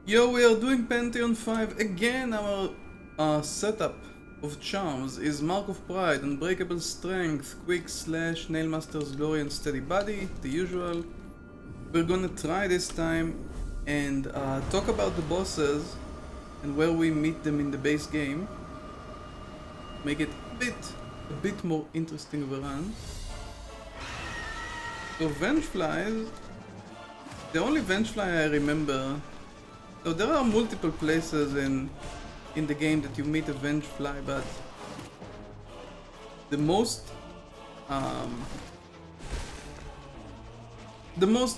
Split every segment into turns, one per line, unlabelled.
Yo, we are doing Pantheon 5 again. Our setup of charms is Mark of Pride, Unbreakable Strength, Quick Slash, Nailmaster's Glory and Steady Body, the usual. We're gonna try this time and talk about the bosses and where we meet them in the base game. Make it a bit more interesting of a run. So Vengeflies, the only Vengefly I remember. So there are multiple places in the game that you meet a Vengefly, but the most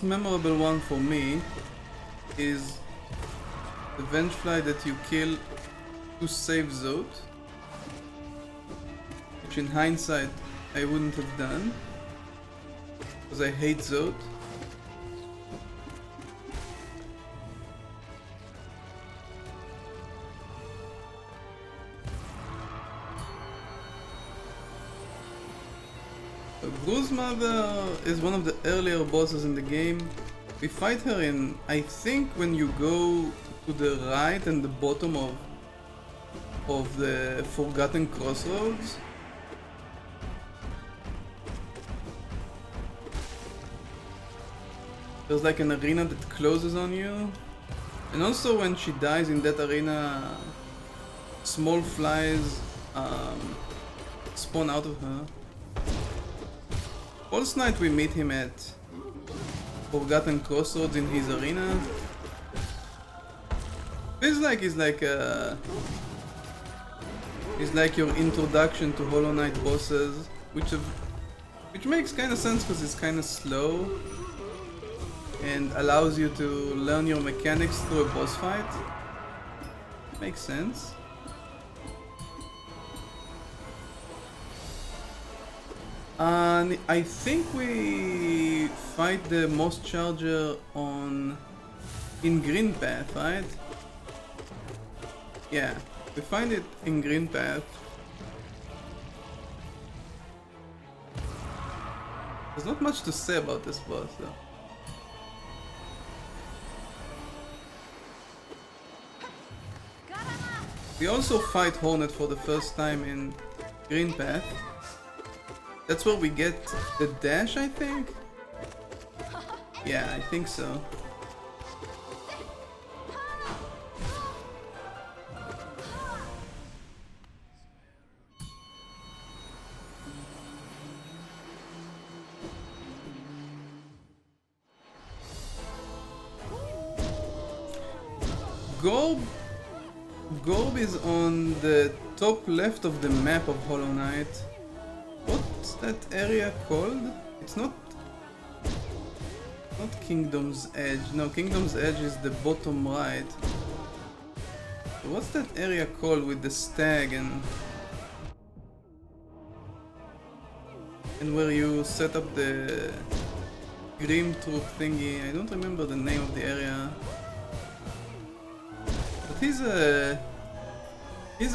memorable one for me is the Vengefly that you kill to save Zote, which in hindsight I wouldn't have done because I hate Zote. Bruise Mother is one of the earlier bosses in the game. We fight her in, I think, when you go to the right and the bottom of the Forgotten Crossroads. There's like an arena that closes on you. And also when she dies in that arena, small flies spawn out of her. False Knight, we meet him at Forgotten Crossroads in his arena. Feels like he's like your introduction to Hollow Knight bosses, which makes kind of sense because it's kind of slow and allows you to learn your mechanics through a boss fight. Makes sense. And I think we fight the Moss Charger in Green Path, right? Yeah, we find it in Green Path. There's not much to say about this boss though. We also fight Hornet for the first time in Green Path. That's where we get the dash, I think? Yeah, I think so. Gorb is on the top left of the map of Hollow Knight. What's that area called? It's not Kingdom's Edge. No, Kingdom's Edge is the bottom right. So what's that area called with the stag and where you set up the Grim Troop thingy? I don't remember the name of the area. But he's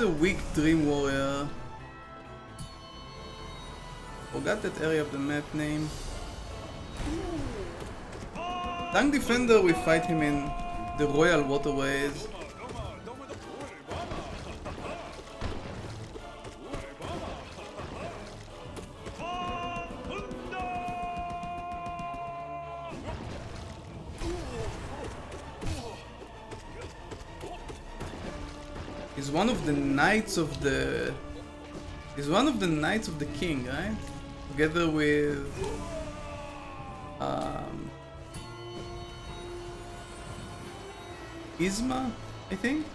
a weak Dream Warrior. Forgot that area of the map name. Tank Defender, we fight him in the Royal Waterways. He's one of the knights of the... He's one of the Knights of the King, right? Together with Isma, I think.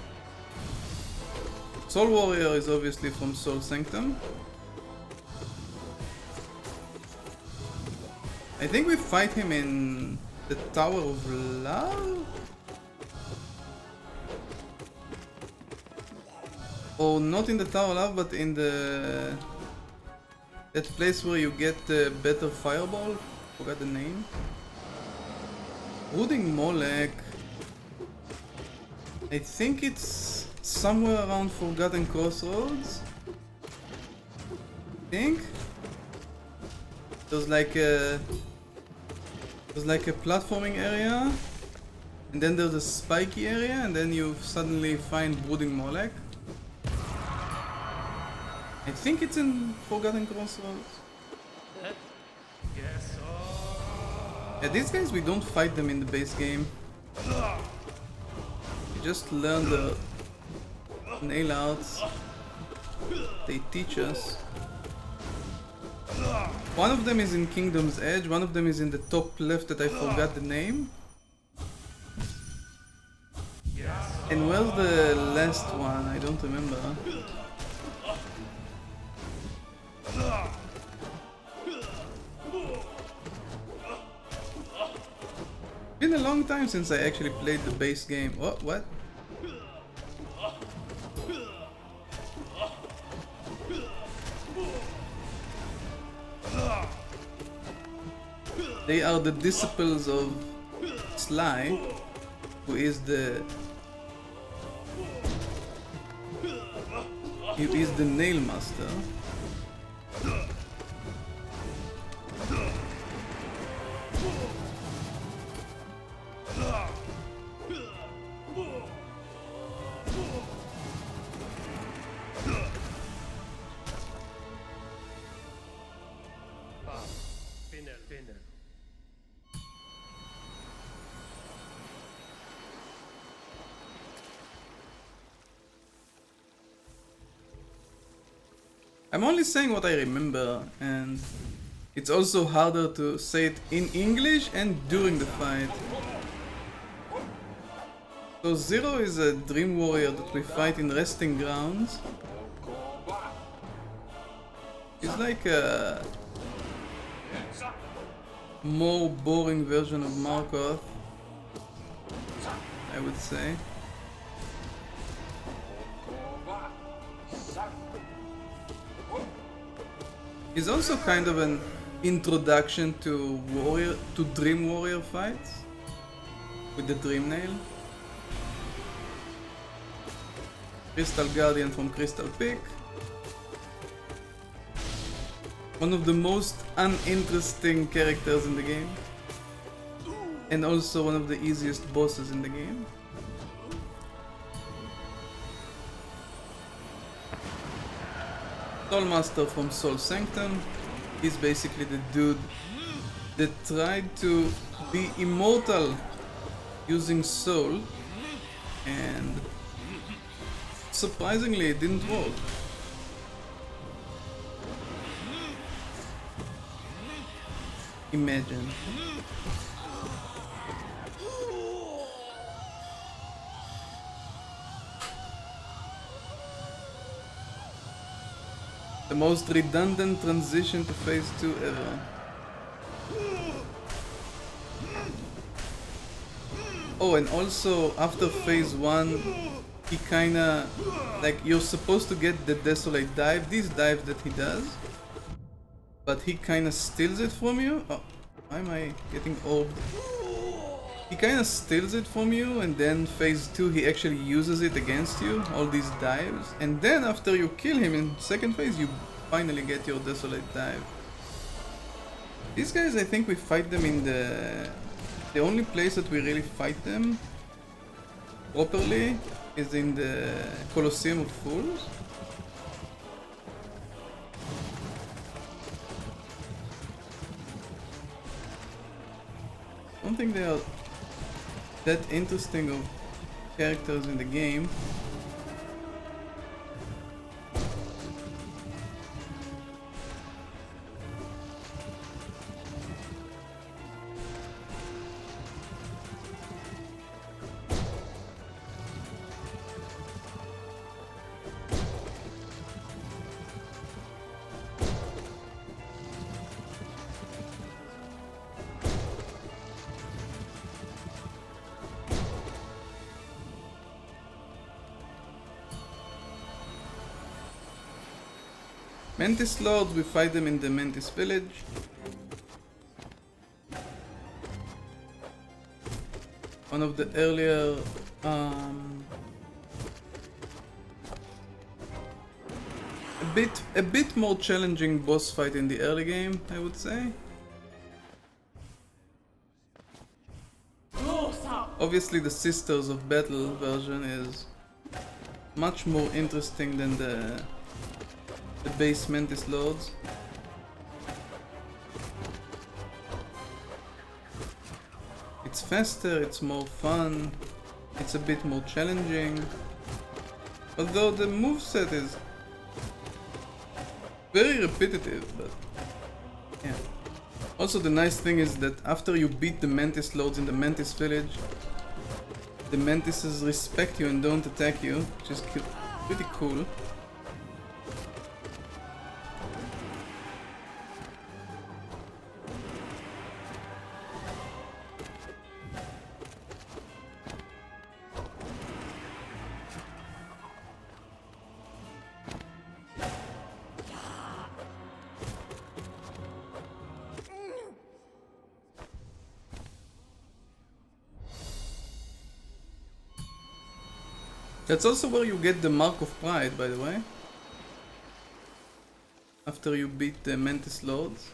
Soul Warrior is obviously from Soul Sanctum. I think we fight him in the Tower of Love? Or not in the Tower of Love, but in that place where you get the better fireball. Forgot the name. Brooding Molech. I think it's somewhere around Forgotten Crossroads. I think there's like a platforming area And then there's a spiky area, and then you suddenly find Brooding Molech. I think it's in Forgotten Crossroads. Yeah, these guys, we don't fight them in the base game. We just learn the nail arts they teach us. One of them is in Kingdom's Edge, one of them is in the top left that I forgot the name. And where's the last one? I don't remember. Been a long time since I actually played the base game. What? They are the disciples of Sly, who is the Nailmaster. I'm only saying what I remember, and it's also harder to say it in English and during the fight. So Zero is a dream warrior that we fight in resting grounds. He's like a more boring version of Markoth, I would say. He's also kind of an introduction to Dream Warrior fights with the Dream Nail. Crystal Guardian from Crystal Peak. One of the most uninteresting characters in the game. And also one of the easiest bosses in the game. Nailmaster from Soul Sanctum. He's basically the dude that tried to be immortal using soul, and surprisingly it didn't work. Imagine. The most redundant transition to phase 2 ever. Oh, and also after phase 1, he kinda, like, you're supposed to get the Desolate Dive, these dives that he does, but he kinda steals it from you. Oh, why am I getting orbed? He kinda steals it from you, and then phase 2 he actually uses it against you, all these dives, and then after you kill him in second phase you finally get your Desolate Dive. These guys, I think we fight them in the only place that we really fight them properly is in the Colosseum of Fools. I don't think they are that interesting of characters in the game. Mantis Lords, we fight them in the Mantis Village. One of the earlier a bit more challenging boss fight in the early game, I would say. Obviously the Sisters of Battle version is much more interesting than the base Mantis Lords. It's faster, it's more fun, it's a bit more challenging. Although the moveset is very repetitive, but yeah. Also the nice thing is that after you beat the Mantis Lords in the Mantis village, the Mantises respect you and don't attack you, which is pretty cool. That's also where you get the Mark of Pride, by the way. After you beat the Mantis Lords.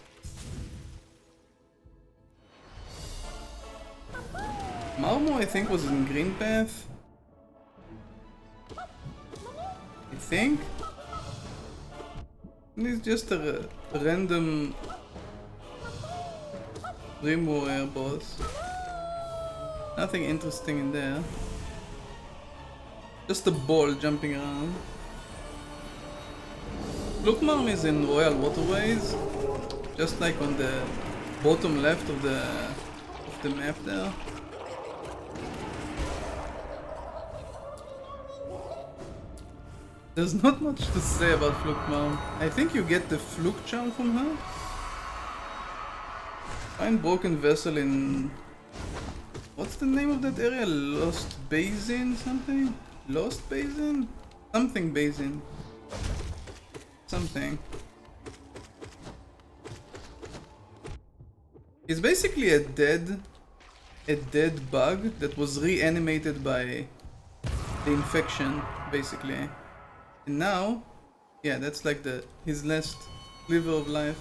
Marmo, I think, was in Green Path. I think. And it's just a random Dream Warrior boss. Nothing interesting in there. Just a ball jumping around. Flukmarm is in Royal Waterways, just like on the bottom left of the map there. There's not much to say about Flukmarm. I think you get the Fluke charm from her. Find broken vessel in... What's the name of that area? Lost Basin something? Lost Basin? Something Basin. Something. It's basically a dead bug that was reanimated by the infection, basically. And now, yeah, that's like his last sliver of life.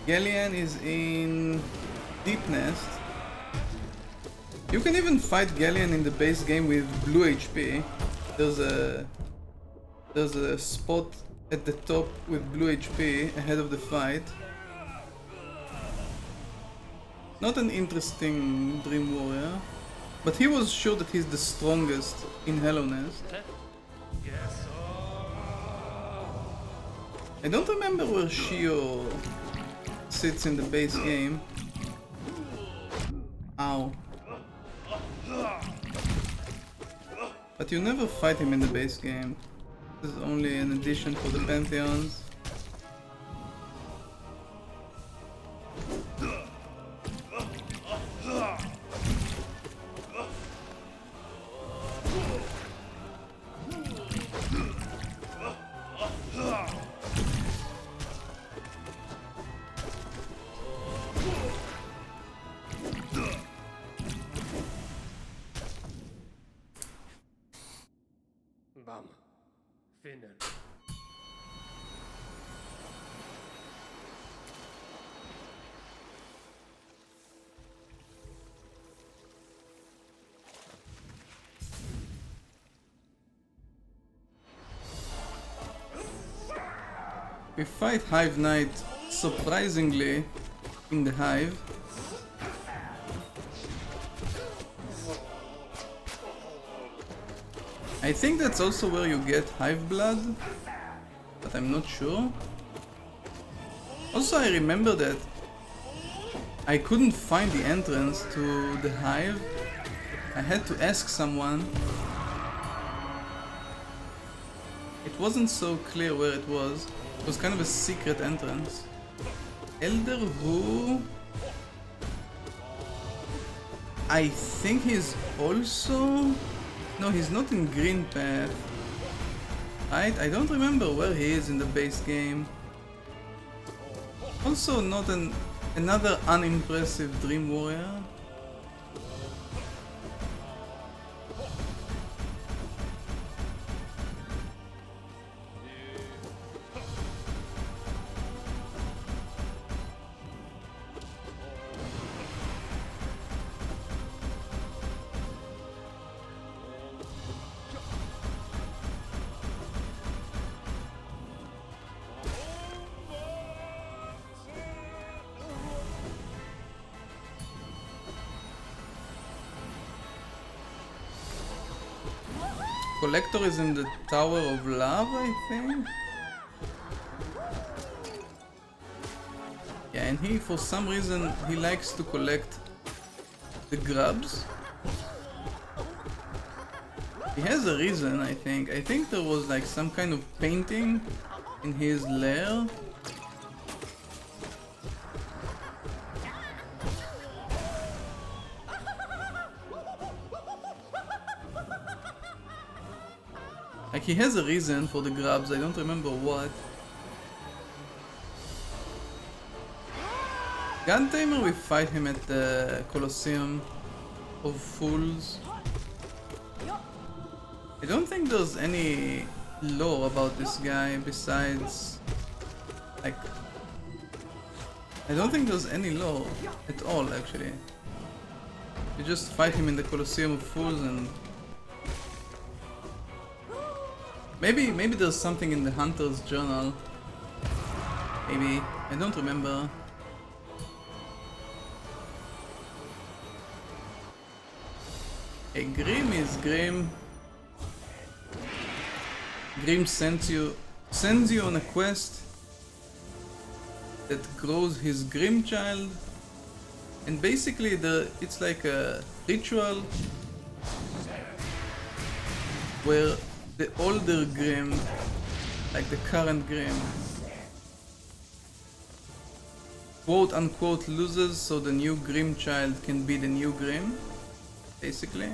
Galleon is in Deep Nest. You can even fight Galleon in the base game with blue HP. There's a spot at the top with blue HP ahead of the fight. Not an interesting Dream Warrior, but he was sure that he's the strongest in Hollow Nest. I don't remember where Shio sits in the base game. Ow. But you never fight him in the base game. This is only an addition for the Pantheons.
Bam. Finnen.
We fight Hive Knight surprisingly in the Hive. I think that's also where you get Hive Blood, but I'm not sure. Also, I remember that I couldn't find the entrance to the Hive. I had to ask someone. It wasn't so clear where it was. It was kind of a secret entrance. Elder Who? I think he's also... No, he's not in Green Path. Right? I don't remember where he is in the base game. Also not another unimpressive Dream Warrior. collector is in the Tower of Love, I think. Yeah, and he, for some reason, he likes to collect the grubs. He has a reason, I think. I think there was like some kind of painting in his lair. Like he has a reason for the grubs, I don't remember what. Guntamer, we fight him at the Colosseum of Fools. I don't think there's any lore about this guy besides, like, I don't think there's any lore at all actually. You just fight him in the Colosseum of Fools and maybe there's something in the Hunter's Journal. Maybe, I don't remember. Hey, Grim is Grim. Grim sends you on a quest that grows his Grim child, and basically it's like a ritual where the older Grim, like the current Grim, quote unquote loses so the new Grim child can be the new Grim, basically.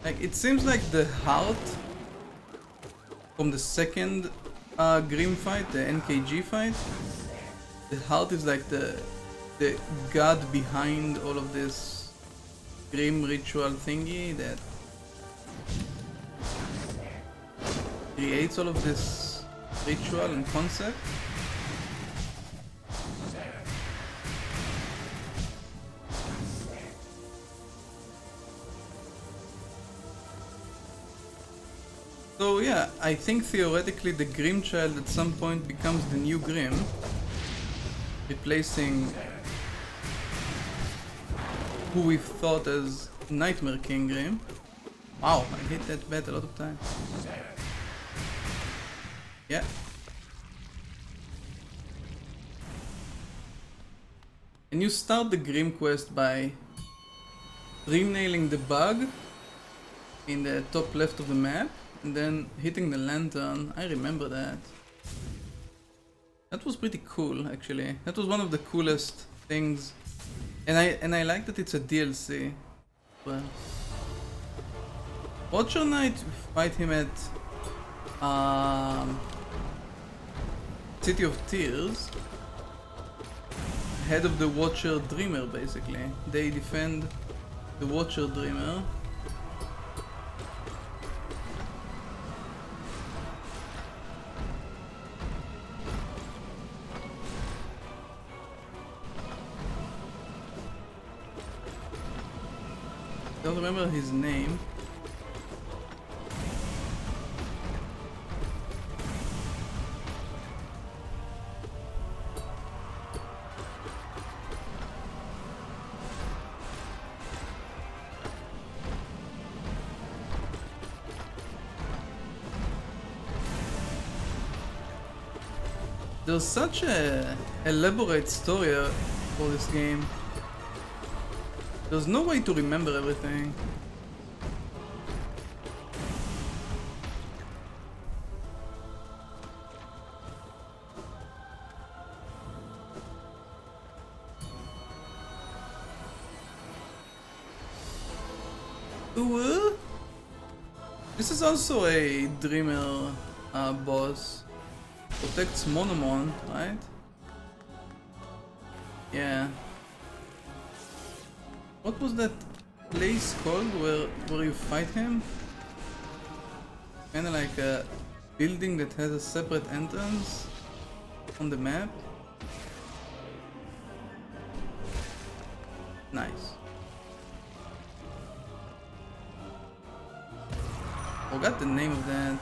Like, it seems like the heart from the second Grim fight, the NKG fight, the heart is like the god behind all of this Grim ritual thingy that creates all of this ritual and concept. So yeah, I think theoretically the Grim child at some point becomes the new Grim, replacing who we thought as Nightmare King Grim. Wow, I hit that bet a lot of times. Yeah. And you start the Grim quest by dream nailing the bug in the top left of the map, and then hitting the lantern. I remember that. That was pretty cool, actually. That was one of the coolest things, and I like that it's a DLC. Well, Watcher Knight, fight him at City of Tears, head of the Watcher Dreamer, basically. They defend the Watcher Dreamer. Don't remember his name. There's such a elaborate story for this game. There's no way to remember everything. Ooh. This is also a Dreamer boss. Protects Monomon, right? Yeah. What was that place called where you fight him? Kinda like a building that has a separate entrance on the map. Nice. Forgot the name of that.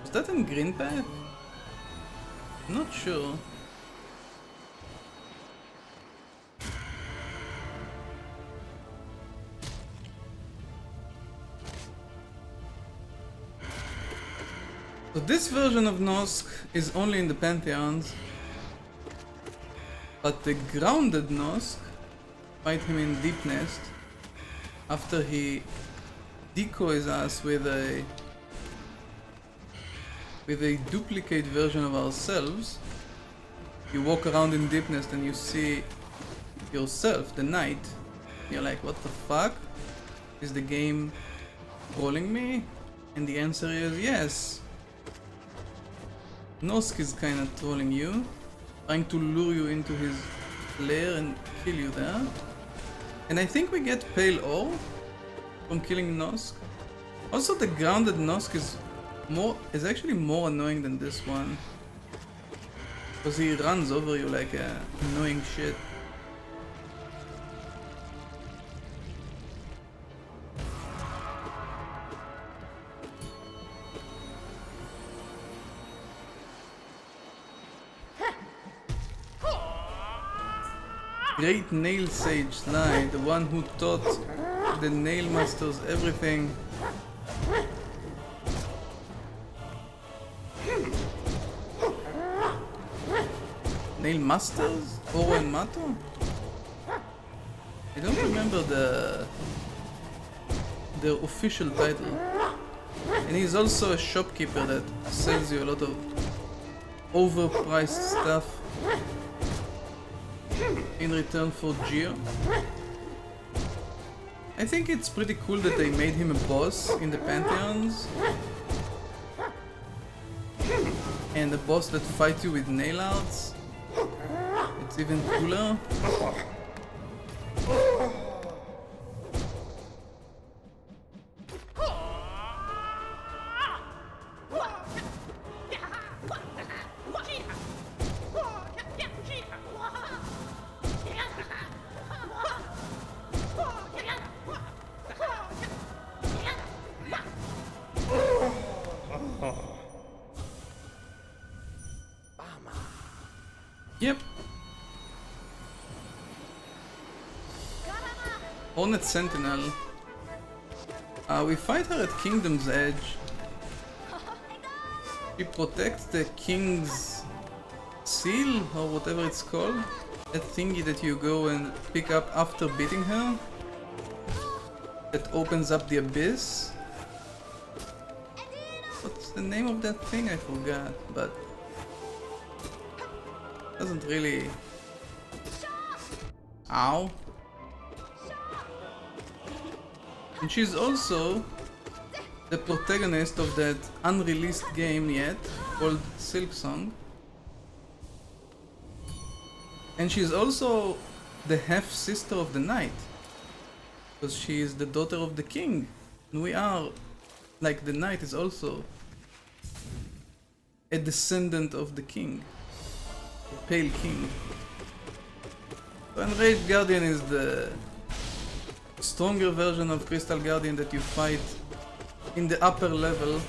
Was that in Green Path? Not sure. So this version of Nosk is only in the Pantheons, but the grounded Nosk fight him in Deep Nest after he decoys us with a duplicate version of ourselves. You walk around in Deep Nest and you see yourself, the knight. You're like, what the fuck? Is the game trolling me? And the answer is yes. Nosk is kinda trolling you, trying to lure you into his lair and kill you there. And I think we get pale ore from killing Nosk. Also, the grounded Nosk is actually more annoying than this one, because he runs over you like annoying shit. Great Nail Sage Sly, the one who taught the Nailmasters everything. Nailmasters? Oro and Mato? I don't remember their official title. And he's also a shopkeeper that sells you a lot of overpriced stuff in return for Geo. I think it's pretty cool that they made him a boss in the Pantheons. And a boss that fights you with nail arts. It's even cooler. Yep. Hornet Sentinel. We fight her at Kingdom's Edge. She protects the King's Seal, or whatever it's called. That thingy that you go and pick up after beating her. That opens up the abyss. What's the name of that thing? I forgot, but doesn't really... Ow. And she's also the protagonist of that unreleased game yet, called Silksong. And she's also the half-sister of the knight, because she is the daughter of the king. And we are, like, the knight is also a descendant of the king. The Pale King. So Enraged Guardian is the stronger version of Crystal Guardian that you fight in the upper level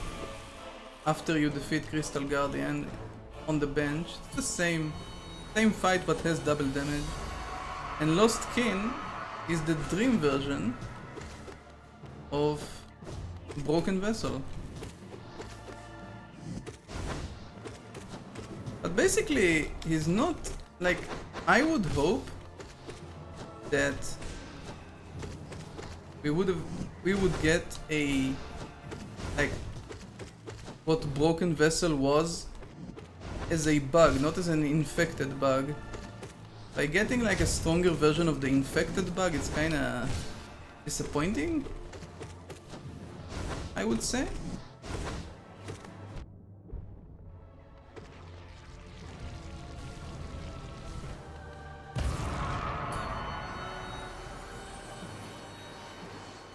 after you defeat Crystal Guardian on the bench. It's the same fight but has double damage. And Lost Kin is the dream version of Broken Vessel. But basically, he's not, like, I would hope that we would get a, like, what Broken Vessel was as a bug, not as an infected bug. By getting like a stronger version of the infected bug, it's kinda disappointing, I would say.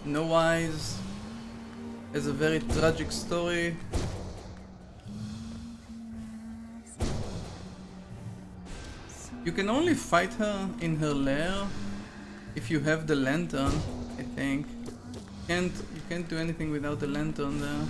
No Eyes has a very tragic story. You can only fight her in her lair if you have the lantern, I think. You can't do anything without the lantern there.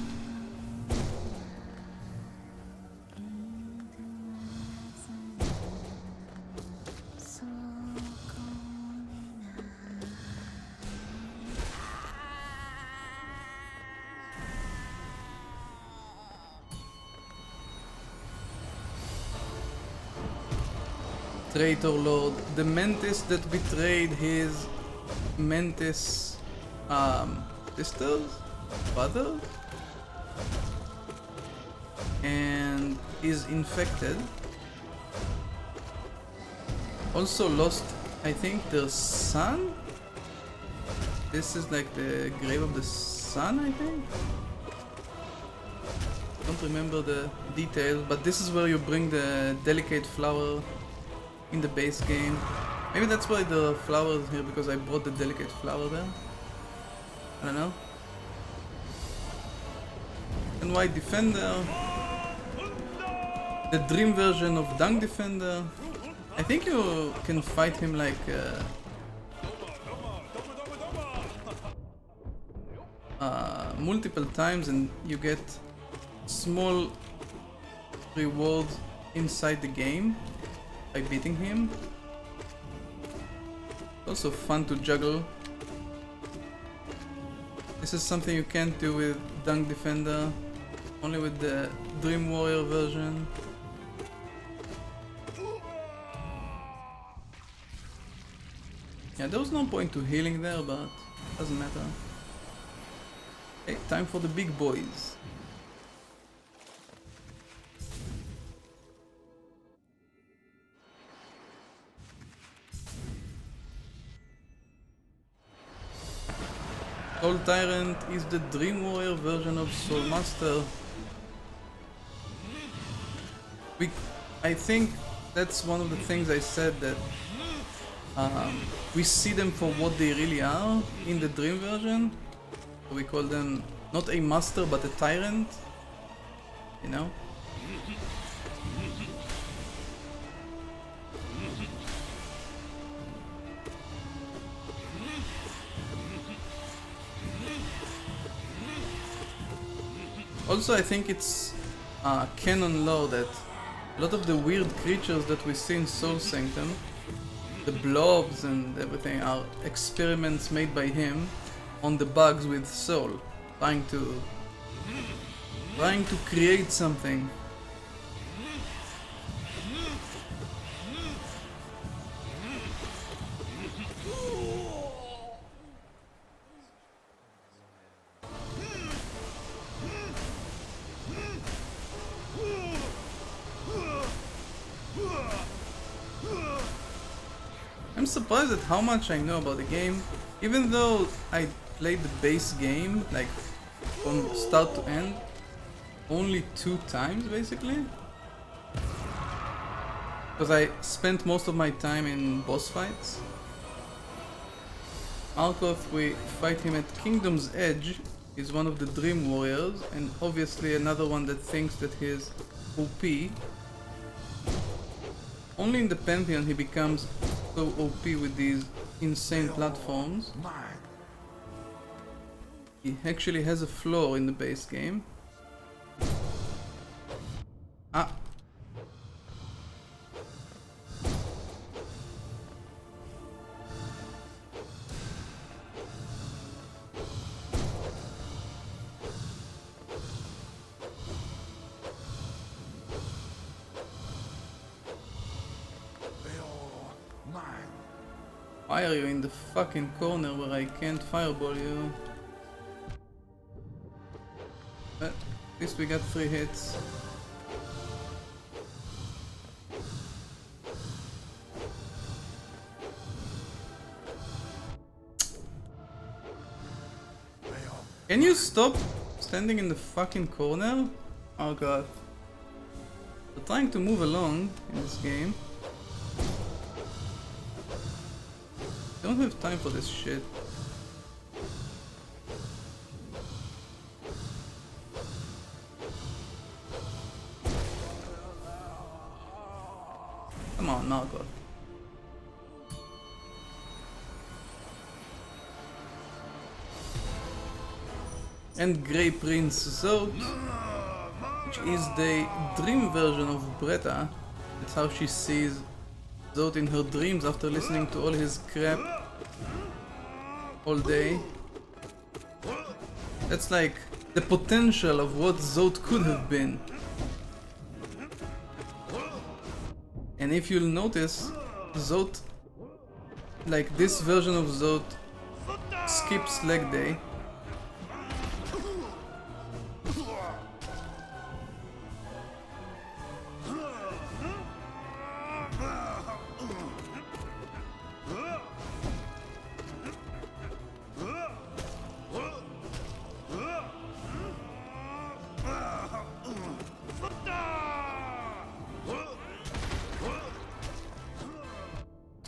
Traitor Lord, the Mantis that betrayed his Mantis sisters, brother, and is infected. Also lost, I think, their son. This is like the grave of the son, I think. Don't remember the details, but this is where you bring the delicate flower in the base game. Maybe that's why the flower is here, because I brought the delicate flower there. I don't know. And White Defender. The dream version of Dung Defender. I think you can fight him like multiple times and you get small rewards inside the game by beating him. Also fun to juggle. This is something you can't do with Dung Defender, only with the Dream Warrior version. Yeah, there was no point to healing there, but doesn't matter. Okay, time for the big boys. Soul Tyrant is the Dream Warrior version of Soulmaster. I think that's one of the things I said, that we see them for what they really are in the Dream version. So we call them not a master but a tyrant, you know? Also, I think it's canon lore that a lot of the weird creatures that we see in Soul Sanctum, the blobs and everything, are experiments made by him on the bugs with Soul, trying to create something. I'm surprised at how much I know about the game, even though I played the base game, like from start to end, only 2 times basically. Because I spent most of my time in boss fights. Markoth, we fight him at Kingdom's Edge. He's one of the Dream Warriors, and obviously another one that thinks that he's OP. Only in the Pantheon he becomes so OP with these insane platforms. He actually has a flaw in the base game. Ah. Why are you in the fucking corner where I can't fireball you? But at least we got 3 hits. Can you stop standing in the fucking corner? Oh god. We're trying to move along in this game. Don't have time for this shit. Come on, Nargot. And Grey Prince Zod, which is the dream version of Bretta. That's how she sees Zod in her dreams after listening to all his crap all day. That's like the potential of what Zod could have been. And if you'll notice, Zot, like this version of Zot, skips leg day.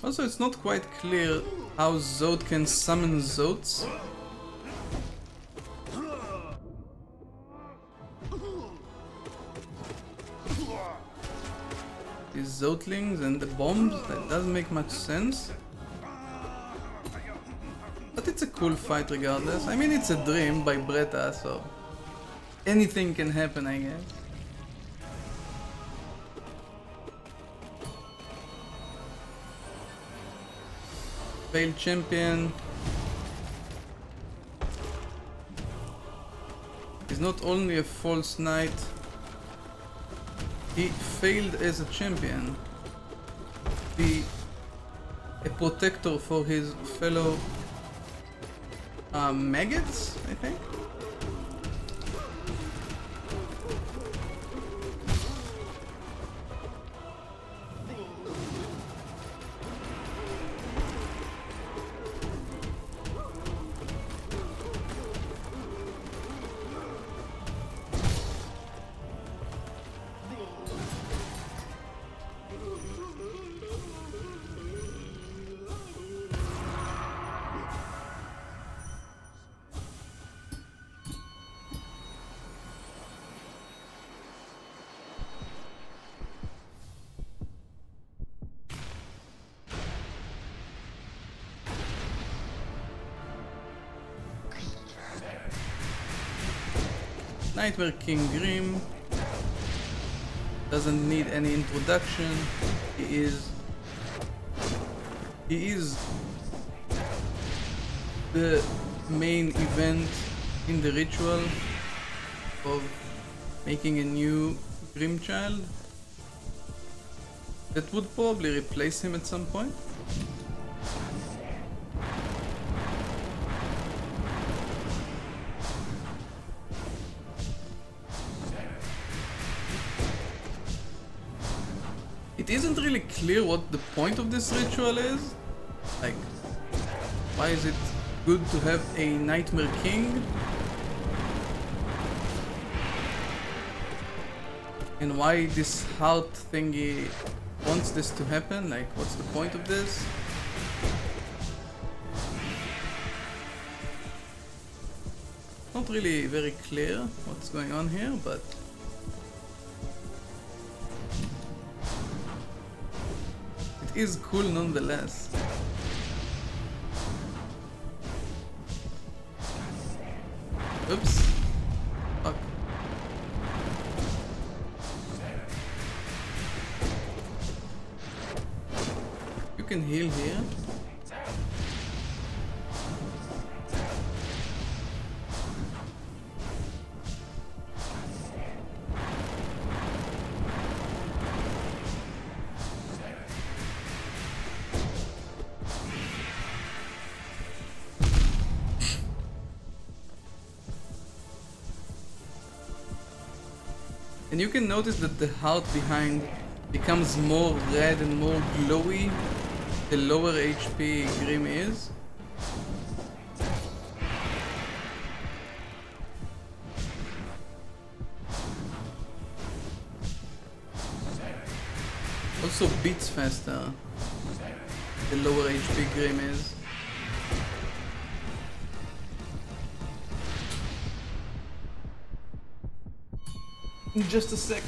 Also, it's not quite clear how Zod can summon Zots. These Zotlings and the bombs, that doesn't make much sense. But it's a cool fight regardless. I mean, it's a dream by Bretta, so anything can happen, I guess. Failed champion. He's not only a false knight, he failed as a champion. Be a protector for his fellow maggots, I think. Nightmare King Grim doesn't need any introduction. He is the main event in the ritual of making a new Grim Child that would probably replace him at some point. It isn't really clear what the point of this ritual is. Like, why is it good to have a Nightmare King? And why this heart thingy wants this to happen? Like, what's the point of this? Not really very clear what's going on here, but is cool nonetheless. Oops. Fuck. You can heal here. And you can notice that the heart behind becomes more red and more glowy the lower HP Grim is. Also beats faster the lower HP Grim is. In just a sec.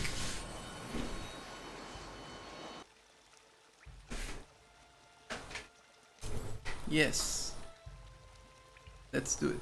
Yes. Let's do it.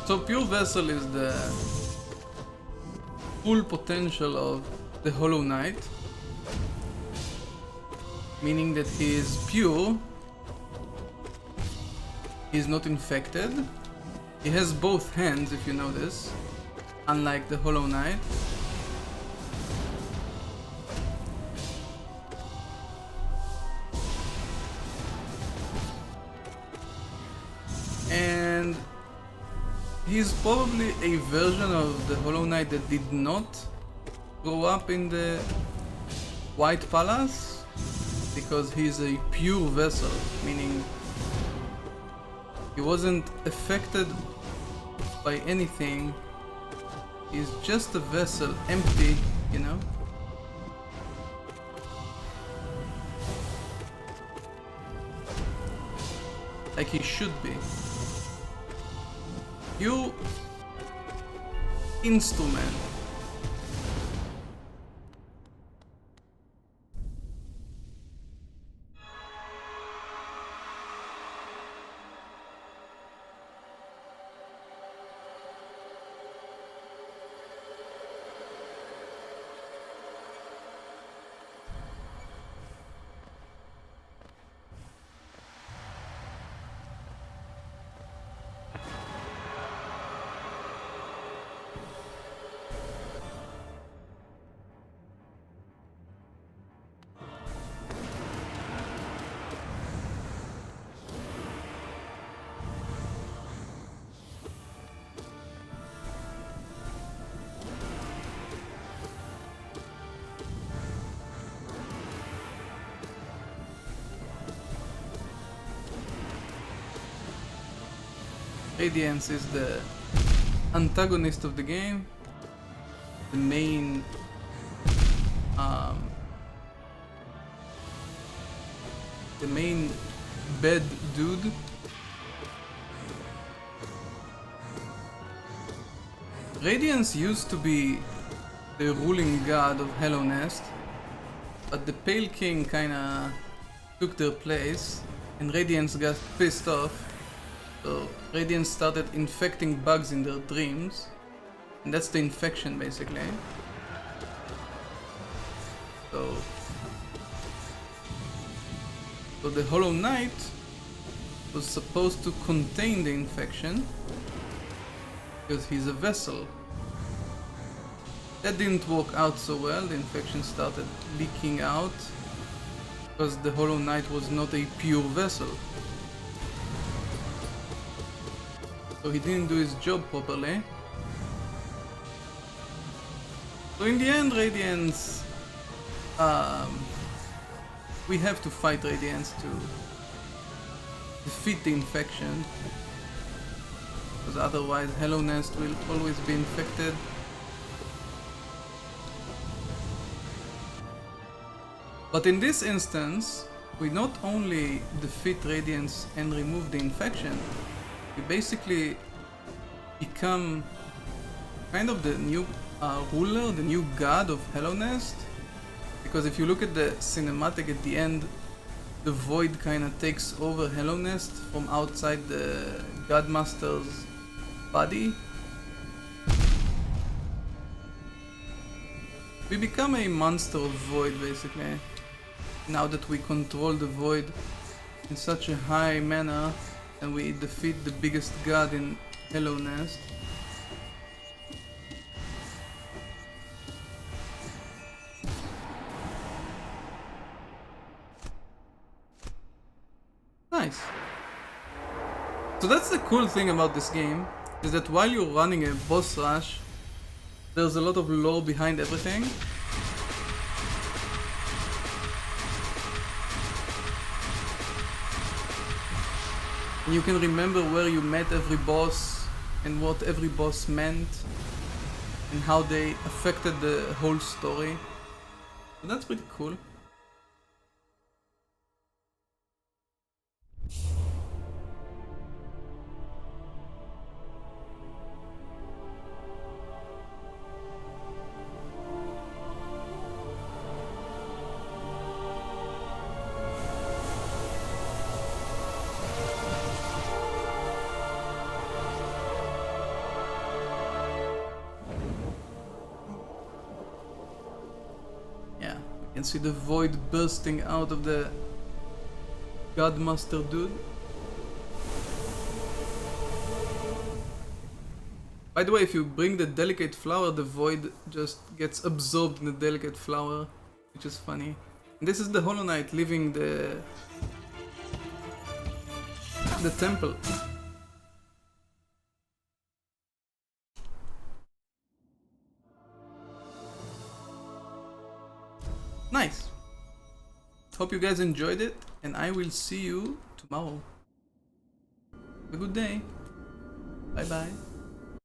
So Pure Vessel is the full potential of the Hollow Knight, meaning that he is pure, he is not infected, he has both hands if you know this, unlike the Hollow Knight. And he's probably a version of the Hollow Knight that did not grow up in the White Palace, because he's a pure vessel, meaning he wasn't affected by anything. He's just a vessel, empty, you know? Like he should be. You instrument. Radiance is the antagonist of the game, the main bad dude. Radiance used to be the ruling god of Hello Nest, but the Pale King kinda took their place and Radiance got pissed off. So Radiance started infecting bugs in their dreams, and that's the infection basically. So the Hollow Knight was supposed to contain the infection because he's a vessel. That didn't work out so well. The infection started leaking out because the Hollow Knight was not a pure vessel. So he didn't do his job properly. So in the end, Radiance, we have to fight Radiance to defeat the infection, because otherwise Hello Nest will always be infected. But in this instance, we not only defeat Radiance and remove the infection, we basically become kind of the new ruler, the new god of Hello Nest. Because if you look at the cinematic at the end, the void kind of takes over Hello Nest from outside the Godmaster's body. We become a monster of void basically, now that we control the void in such a high manner and we defeat the biggest god in Hello Nest. Nice. So that's the cool thing about this game, is that while you're running a boss rush, there's a lot of lore behind everything. And you can remember where you met every boss and what every boss meant and how they affected the whole story. So that's pretty cool. can see the void bursting out of the Godmaster dude. By the way, if you bring the delicate flower, the void just gets absorbed in the delicate flower, which is funny. And this is the Hollow Knight leaving the temple. Nice. Hope you guys enjoyed it, and I will see you tomorrow. Have a good day. Bye bye.